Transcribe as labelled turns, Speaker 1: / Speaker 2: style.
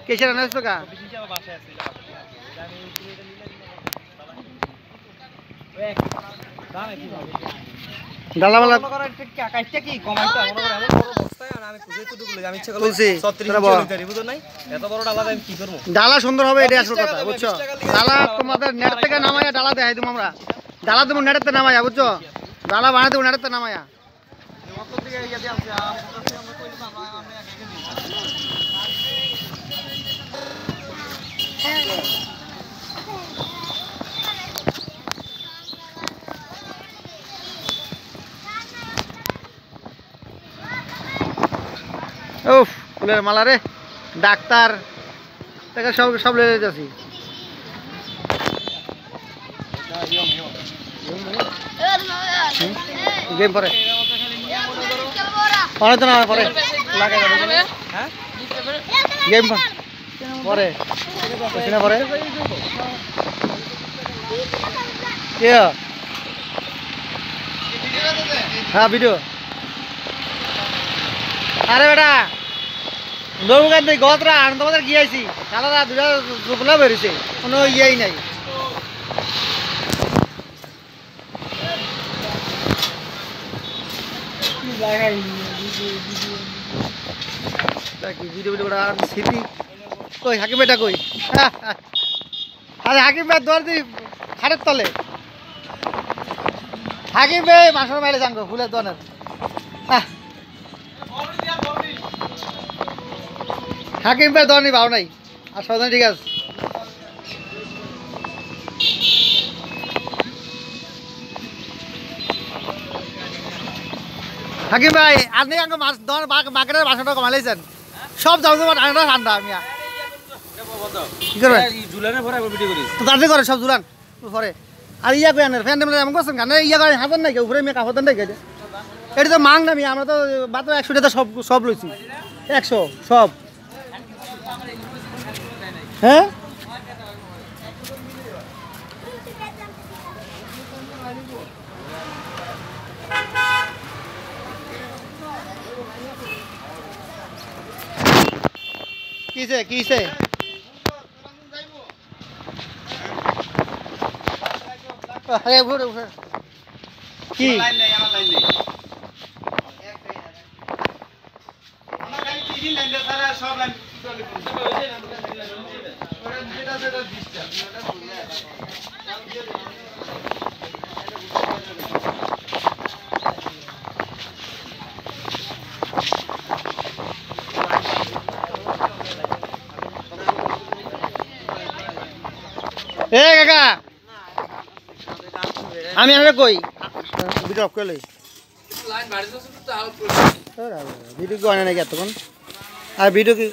Speaker 1: কেসে রান্না হচ্ছে কা ডালা বালা কাইটা কি কমাইতে মনে করে এমন বড় বস্তায় আর আমি খুঁজে তো ঢুকলে আমি ইচ্ছা করলে 36 লিটার বুঝো নাই এত বড় ডালা আমি কি করব ডালা সুন্দর হবে এটা আসল কথা বুঝছো ডালা তোমাদের নেট থেকে নামায়া ডালা দেখাই দিমু আমরা ডালা তুমি নেট থেকে নামায়া বুঝছো ডালা বানাই দেব নেট থেকে নামায়া কত দিকে ইয়া দি আছে আমরা কইলে আমরা উফ ফুলের মালা রে ডাক্তার থেকে সব লেগে যাচ্ছি গেম পরে পরে তো না পরে গেম পরে পরে কে হ্যাঁ ভিডিও আরে বেটা নৌকান নেই গতরা আনন্দবাজার গিয়েছি কালারা দুটা জুপলা বেরিয়েছে কোনো ইয়েই নাই ভিডিও ভিডিও স্মৃতি কই হাকিম বেটা কই আরে হাকিম ভাই দৌড় দি খাটের তলে হাকিম ভাই মাসের মাইলে যাঙ্গো ফুলের দোকানের হাকিম ভাই দৌড় নি পাও নাই আর সাবধান ঠিক আছে হাকিম ভাই আপনি আগে মাছ দোকান মার্কেটের বাসাটা কমাইছেন সব যাও ঠান্ডা ঠান্ডা আমি কি করবে তাড়াতাড়ি করে সব জুলান পরে আর ইয়া কই আনের ফ্যান এমন করছেন কেন ইয়া করে হাজার নাই উপরে মেয়ে কাপড় দেন নাই এটা তো মাং নামি আমরা তো মাত্র 100 টাকা সব লইছি 100 সব হ্যাঁ কিসে কিসে আরে উঠে উঠে কি লাইন নেই আমার লাইন নেই আমরা খালি তিন লাইন দে সারা সব লাইন চলে যেটা যেটা ডিস্টার্ব এটা বুঝলে এ কাকা আমি আরে কই ভিডিও অফ করে লই লাইন বাড়ি যাচ্ছে তো আউট করে ভিডিও কি আনে নাকি এতক্ষণ আর ভিডিও কি